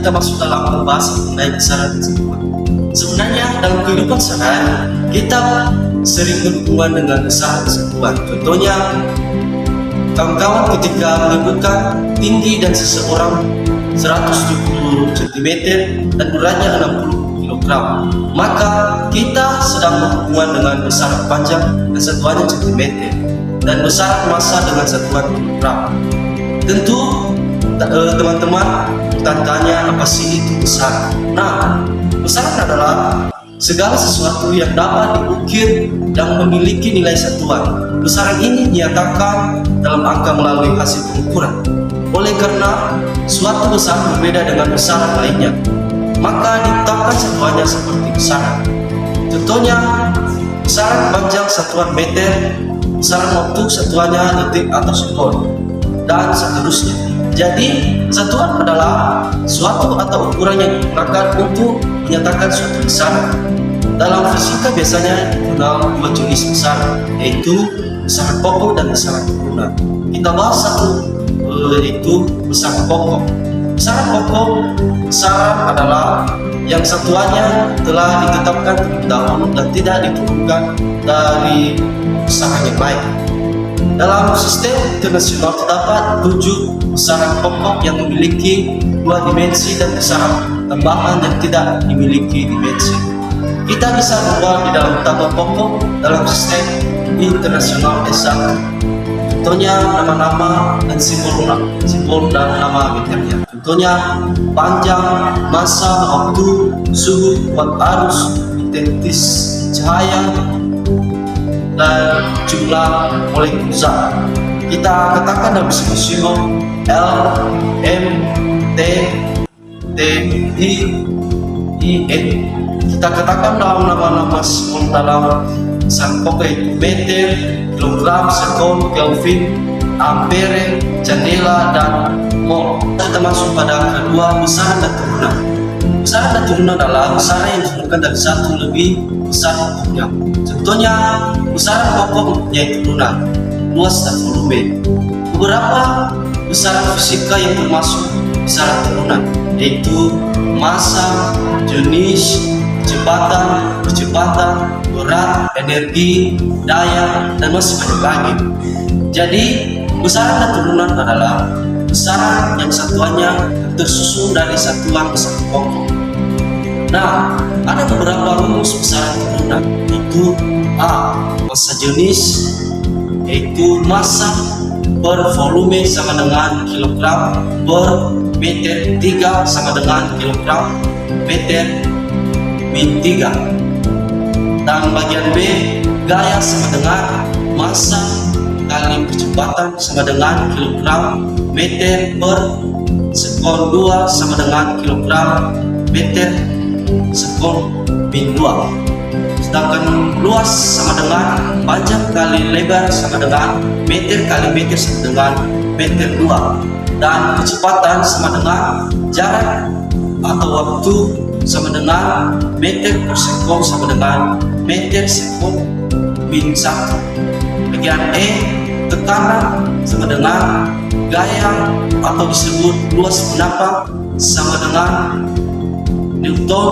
kita masuk dalam pembahasan mengenai besaran satuan. Sebenarnya dalam kehidupan sehari-hari kita sering berhubungan dengan besaran satuan. Contohnya, kawan-kawan ketika menyebutkan tinggi dan seseorang 170 cm dan beratnya 60 kg, maka kita sedang berhubungan dengan besaran panjang dan satuannya cm dan besaran massa dengan satuan kilogram. Tentu teman-teman bertanya, apa sih itu besaran? Nah, besaran adalah segala sesuatu yang dapat diukir dan memiliki nilai satuan. Besaran ini dinyatakan dalam angka melalui hasil pengukuran. Oleh karena suatu besaran berbeda dengan besaran lainnya, maka ditetapkan satuannya seperti besaran. Contohnya, besaran panjang satuan meter, besaran waktu satuannya detik atau sekon, dan seterusnya. Jadi, satuan adalah suatu atau ukuran yang digunakan untuk menyatakan suatu besaran. Dalam fisika biasanya dikenal dua jenis besaran, yaitu besaran pokok dan besaran turunan. Kita bahas satu, yaitu besaran pokok. Besaran pokok, besaran adalah yang satuannya telah ditetapkan terlebih dahulu dan tidak diturunkan dari besaran yang lain. Dalam sistem internasional terdapat 7 besaran pokok yang memiliki 2 dimensi dan besaran tambahan yang tidak dimiliki dimensi. Kita bisa membuat di dalam tabel pokok dalam sistem internasional S1. Contohnya nama-nama dan simbol dan nama meternya. Contohnya panjang, massa, waktu, suhu, kuat arus, intensitas cahaya, dan jumlah molekul zat. Kita katakan dalam simbol L, M, T, I, N. Kita katakan dalam nama-nama simbol dalam besaran pokok yaitu meter, kilogram, sekon, kelvin, ampere, jendela, dan mol. Kita masuk pada kedua, besaran dan turunan. Besaran dan turunan adalah besaran yang diturunkan dari satu lebih besar pokoknya. Contohnya, besaran pokok mempunyai turunan, luas dan volume. Beberapa besaran fisika yang termasuk besaran turunan yaitu massa, jenis, kecepatan, berat, energi, daya, dan masih banyak lagi. Jadi, besaran dan turunan adalah besaran yang satuannya tersusun dari satuan besaran pokok. Nah, ada beberapa rumus besaran turunan, yaitu A. Massa jenis, yaitu massa per volume sama dengan kilogram per meter, 3 sama dengan kilogram meter min 3. Dan bagian B, gaya sama dengan massa kali kecepatan sama dengan kilogram meter per sekon 2 sama dengan kilogram meter sekon min 2. Sedangkan luas sama dengan panjang kali lebar sama dengan meter kali meter sama dengan meter 2. Dan kecepatan sama dengan jarak atau waktu sama dengan meter per sekon sama dengan meter sekon min 1. Bagian E, tekanan sama dengan gaya atau disebut luas penapak sama dengan Newton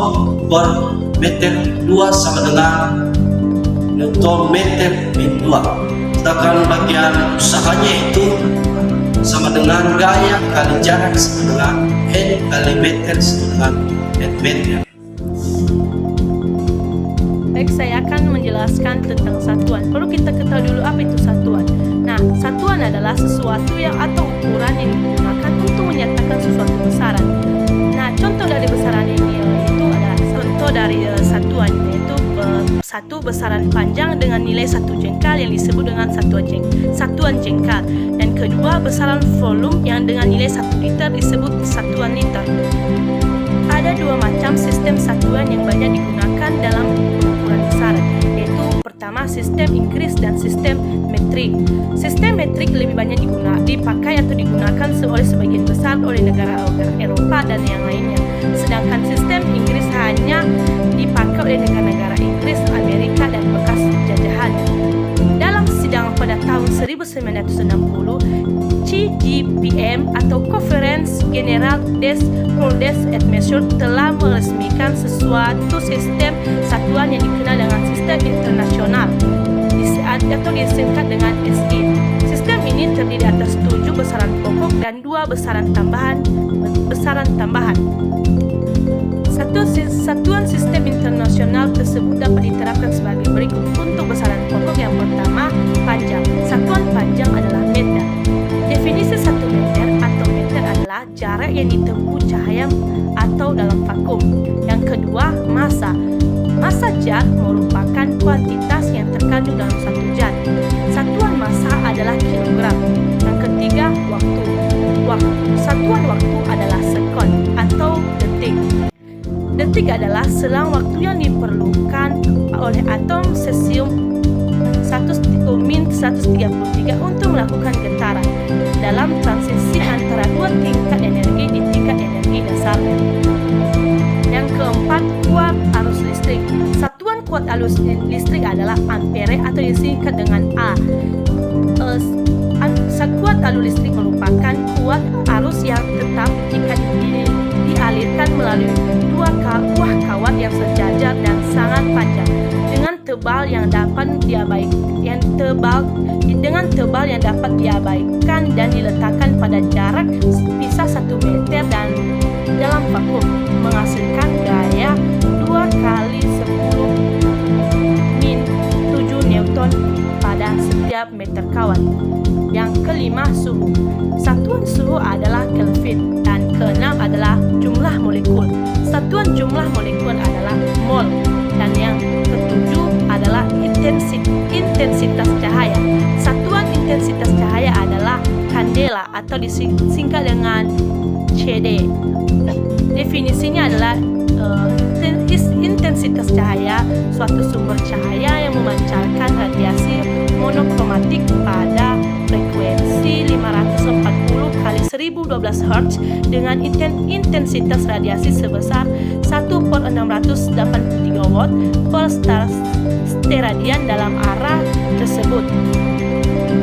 per meter 2 sama dengan Newton meter min 2. Sedangkan bagian usahanya itu sama dengan gaya kali jarak sama dengan N kali meter sama dengan meter. Baik, saya akan menjelaskan tentang satuan. Perlu kita ketahui dulu apa itu satuan. Nah, satuan adalah sesuatu yang atau ukuran yang digunakan untuk menyatakan sesuatu besaran. Nah, contoh dari besaran ini itu adalah contoh dari satuan, yaitu satu besaran panjang dengan nilai 1 jengkal yang disebut dengan satuan jengkal, dan kedua besaran volume yang dengan nilai 1 liter disebut satuan liter. Ada 2 macam sistem satuan yang banyak digunakan dalam pengukuran besaran, yaitu pertama sistem Inggris dan sistem metrik. Sistem metrik lebih banyak dipakai atau digunakan oleh sebagian besar oleh negara Eropa dan yang lainnya. Sedangkan sistem Inggris hanya dipakai oleh negara-negara Inggris, Amerika, dan bekas jajahan. Dalam sidang pada tahun 1960, C.G. CGPM atau Conference General des Produits et Mesures telah meresmikan sesuatu sistem satuan yang dikenal dengan sistem internasional atau disingkat dengan SI. Sistem ini terdiri atas 7 besaran pokok dan 2 besaran tambahan. Satuan sistem internasional tersebut dapat diterapkan sebagai berikut. Untuk besaran pokok yang pertama, panjang. Satuan panjang adalah meter. Definisi 1 meter atau meter adalah jarak yang ditempuh cahaya atau dalam vakum. Yang kedua, massa. Massa zat merupakan kuantitas yang terkandung dalam satu zat. Satuan massa adalah kilogram. Yang ketiga, waktu. Satuan waktu adalah sekon atau detik. Detik adalah selang waktu yang diperlukan oleh atom cesium 133 untuk melakukan getaran dalam transisi antara dua tingkat energi di tingkat energi dasarnya. Yang keempat, kuat arus listrik. Satuan kuat arus listrik adalah ampere atau disingkat dengan A. Kuat arus listrik merupakan kuat arus yang tetap jika dialirkan melalui dua buah kawat yang sejajar dan sangat panjang dengan tebal yang dapat diabaikan dan diletakkan pada jarak pisah 1 meter dan dalam vakum menghasilkan gaya 2 kali 10 min 7 Newton pada setiap meter kawat. Yang kelima, suhu. Satuan suhu adalah Kelvin. Dan keenam adalah jumlah molekul. Satuan jumlah molekul adalah mol. Dan yang ketujuh adalah intensitas cahaya. Satuan intensitas cahaya adalah kandela atau disingkat dengan CD. Definisinya adalah intensitas cahaya suatu sumber cahaya yang memancarkan radiasi monokromatik pada frekuensi 540 kali 1012 Hz dengan intensitas radiasi sebesar 1/683 watt per steradian dalam arah tersebut.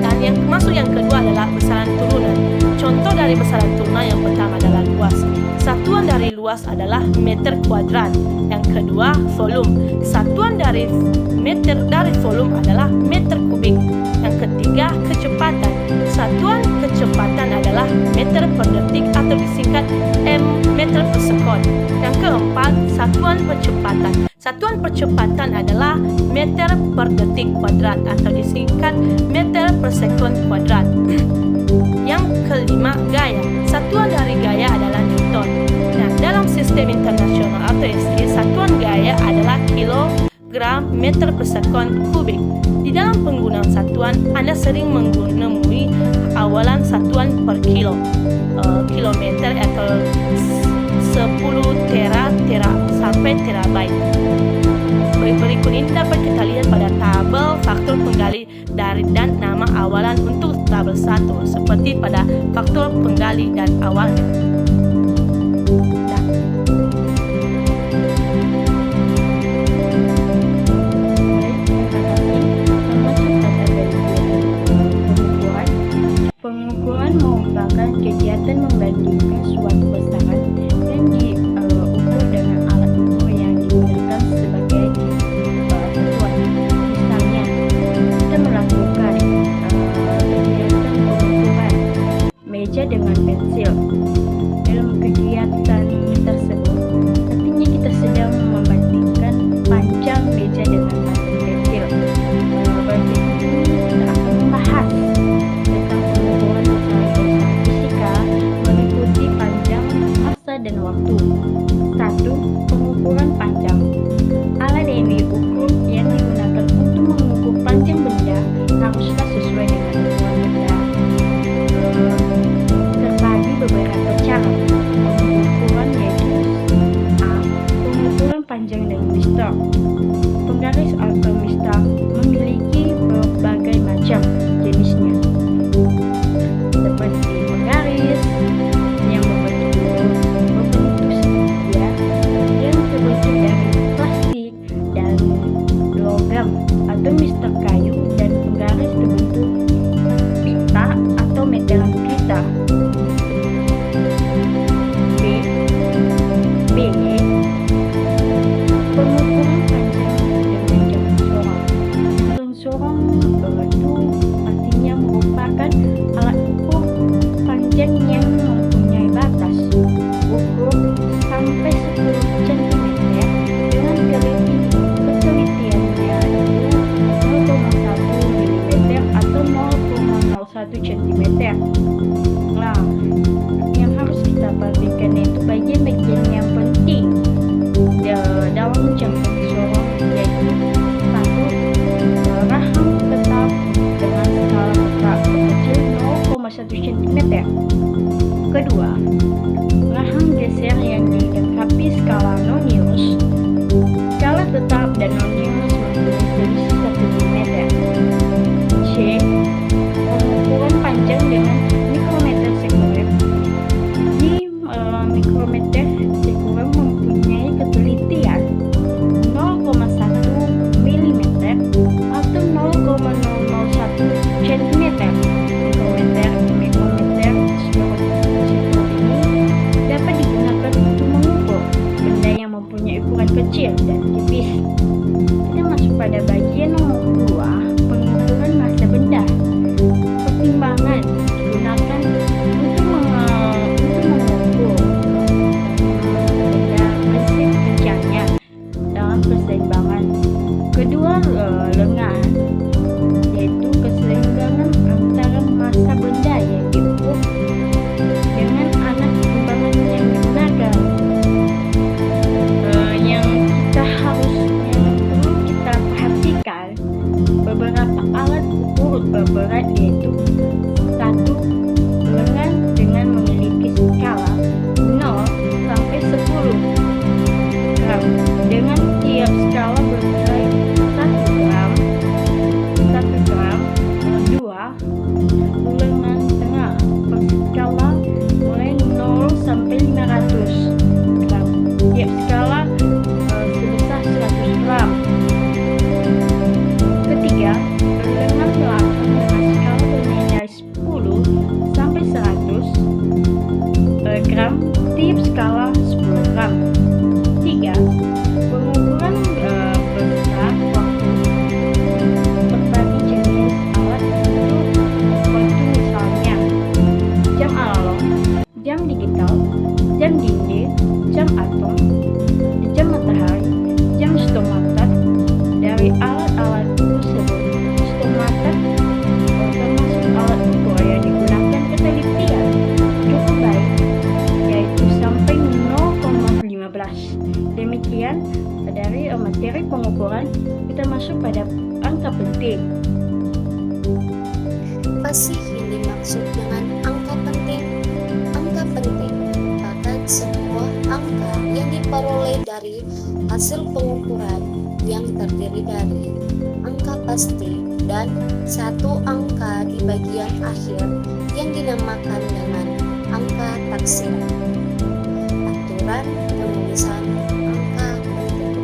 Dan yang masuk yang kedua adalah besaran turunan. Contoh dari besaran turunan yang pertama adalah luas. Satuan dari luas adalah meter kuadrat. Yang kedua, volume. Satuan dari volume adalah meter kubik. Yang ketiga, kecepatan. Satuan kecepatan adalah meter per detik atau disingkat meter per sekon. Yang keempat, satuan percepatan. Satuan percepatan adalah meter per detik kuadrat atau disingkat meter per sekon kuadrat. Yang kelima, gaya. Satuan dari gaya adalah Newton. Nah, dalam sistem internasional atau SI, satuan gaya adalah kilogram meter per sekon kubik. Di dalam penggunaan satuan, Anda sering menemui awalan satuan per kilometer atau 10 tera sampai terabyte. Berikut ini dapat kita lihat pada tabel faktor penggali dan nama awalan untuk tabel 1 seperti pada faktor penggali dan awalnya. Pengukuran merupakan kegiatan membandingkan suatu besaran yang diukur dengan alat ukur yang digunakan sebagai satuan. Misalnya, kita melakukan kegiatan pengukuran meja dengan pensil. Dalam kegiatan tersebut, artinya kita sedang membandingkan panjang meja dengan panjang pensil. Berarti kita akan membahas dan waktu. 1. Pengukuran panjang. Alat yang diukur yang digunakan untuk mengukur panjang benda haruslah sesuai dengan ukuran benda. Terbagi beberapa cara pengukuran, yaitu A. Pengukuran panjang dengan mistar. Penggaris atau mistar memiliki berbagai macam jenisnya, seperti penggaris yang plastik dan logam atau mistar kayu, dan penggaris berbentuk pita atau meteran pita. pada bagian nomor 2, pengukuran massa benda. Pertimbangan digunakan untuk mengukur benda mesin kencangnya dalam keseimbangan kedua lengan, yaitu keseimbangan antara massa benda yang diukur dengan alat timbangan yang digunakan. Yang perlu kita perhatikan, beberapa alat ukur berberat, yaitu satu, lengan dengan memiliki skala 0 sampai 10 gram dengan tiap skala bernilai 1 gram. 2, lengan tengah berskala mulai 0 sampai 500 gram, tiap skala sebesar 100 gram. Ketiga, lengan belakang dengan skala bernilai 10 sampai 100 gram, tiap skala 10 gram. 3, pengukuran besar waktu. Berbagai jenis alat untuk waktu, misalnya jam analog, jam digital, jam dinding, jam atom, jam matahari, jam stomater. Dari alat-alat tersebut, stomater termasuk alat ukur yang digunakan ketelitian cukup baik, yaitu sampai 0,15. Demikian dari materi pengukuran, kita masuk pada angka penting. Apa sih yang dimaksud dengan angka penting? Angka penting merupakan sebuah angka yang diperoleh dari hasil pengukuran yang terdiri dari angka pasti dan satu angka di bagian akhir yang dinamakan dengan angka taksiran. Aturan penulisan angka penting.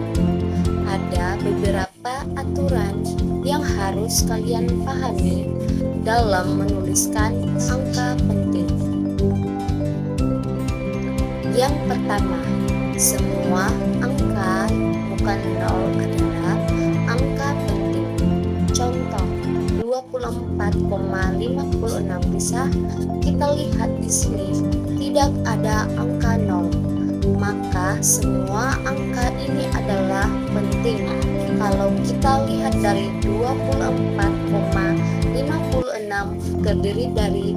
Ada beberapa aturan yang harus kalian pahami dalam menuliskan angka penting. Yang pertama, semua angka bukan nol adalah angka penting. Contoh, 24,56 bisa kita lihat di sini tidak ada angka nol. Maka semua angka ini adalah penting. Kalau kita lihat dari 24,56 terdiri dari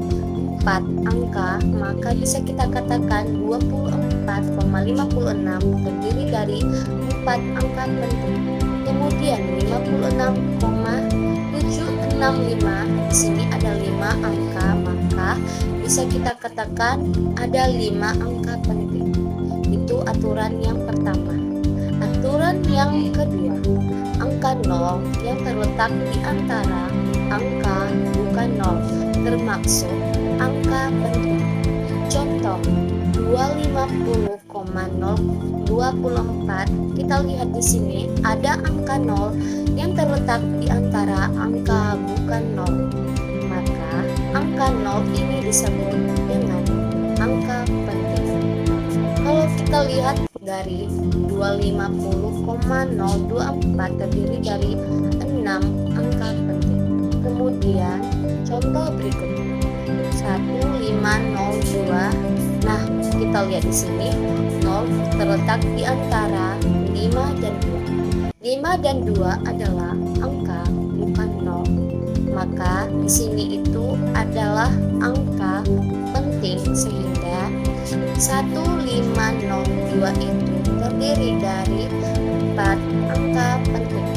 4 angka, maka bisa kita katakan 24,56 terdiri dari 4 angka penting. Kemudian 56,765 di sini ada 5 angka, maka bisa kita katakan ada 5 angka penting. Itu aturan yang pertama. Aturan yang kedua, angka 0 yang terletak di antara angka bukan 0 termaksud angka penting. Contoh, 250,024, kita lihat di sini ada angka 0 yang terletak di antara angka bukan 0. Maka angka 0 ini disebut dengan angka penting. Kalau kita lihat dari 250,024 terdiri dari 6 angka penting. Kemudian contoh berikutnya 1502. Nah, kita lihat di sini 0 terletak di antara 5 dan 2. 5 dan 2 adalah angka bukan 0. Maka di sini itu adalah angka penting, sehingga 1502 itu terdiri dari 4 angka penting.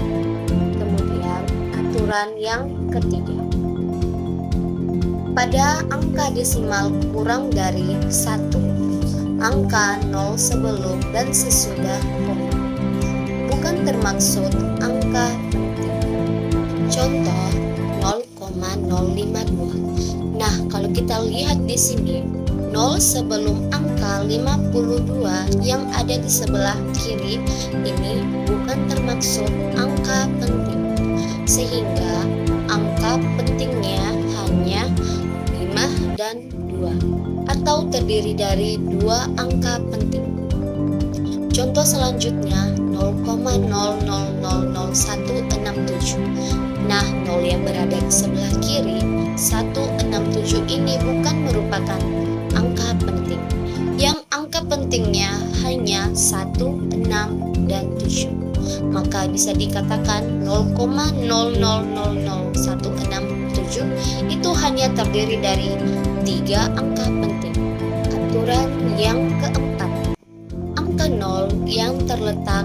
Kemudian aturan yang ketiga, pada angka desimal kurang dari 1, angka 0 sebelum dan sesudah koma bukan termaksud angka penting. Contoh 0,052. Nah, kalau kita lihat di sini 0 sebelum angka 52 yang ada di sebelah kiri ini bukan termaksud angka penting, sehingga angka pentingnya hanya 5 dan 2 atau terdiri dari 2 angka penting. Contoh selanjutnya 0,000167. Nah, 0 yang berada di sebelah kiri 167 ini bukan merupakan angka penting. Yang angka pentingnya hanya 1, 6, dan 7. Maka bisa dikatakan 0,000167 itu hanya terdiri dari 3 angka penting. Aturan yang keempat, angka 0 yang terletak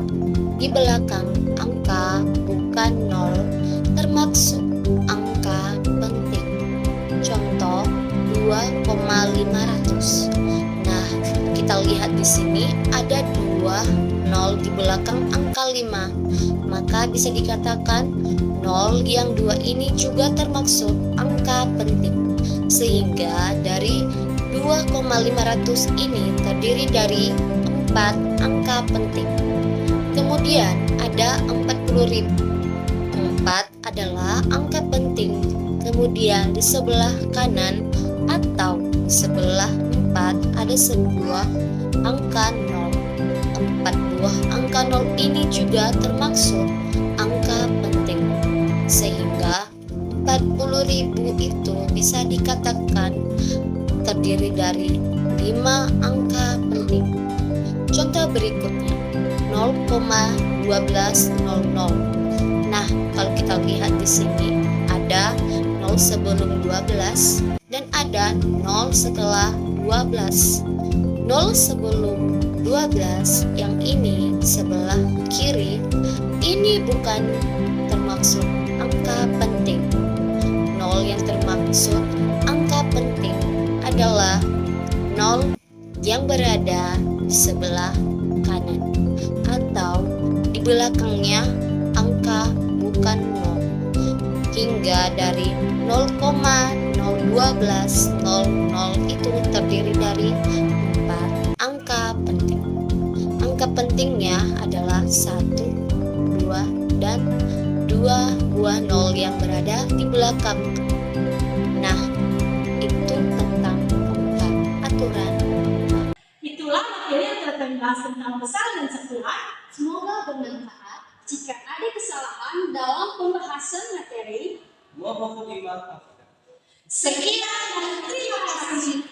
di belakang angka bukan 0 termaksud angka penting. Contoh 2,500. Nah, kita lihat di sini ada 2 0 di belakang angka 5. Maka bisa dikatakan 0 yang 2 ini juga termaksud angka penting. Sehingga dari 2,500 ini terdiri dari 4 angka penting. Kemudian ada 40.000. 4 adalah angka penting. Kemudian di sebelah kanan atau di sebelah 4 ada sebuah angka 0. 4 buah angka 0 ini juga termaksud angka penting. Sehingga 40.000 itu bisa dikatakan terdiri dari 5 angka penting. Contoh berikutnya 0,1200. Nah, kalau kita lihat di sini ada 0 sebelum 12 dan ada 0 setelah 12. 0 sebelum 12 yang ini di sebelah kiri ini bukan termaksud angka penting. 0 yang termaksud angka penting adalah 0 yang berada di sebelah kanan atau di belakangnya angka bukan 0. Hingga dari 0,01200 itu terdiri dari 4 angka penting. Angka pentingnya adalah 1, 2, dan 2 buah 0 yang berada di belakang. Nah, itu tentang keempat aturan. Itulah materi yang telah kami bahas tentang besaran dan satuan. Semoga bermanfaat. Jika ada kesalahan dalam pembahasan materi, Mohon dimaafkan. sekian dan terima kasih.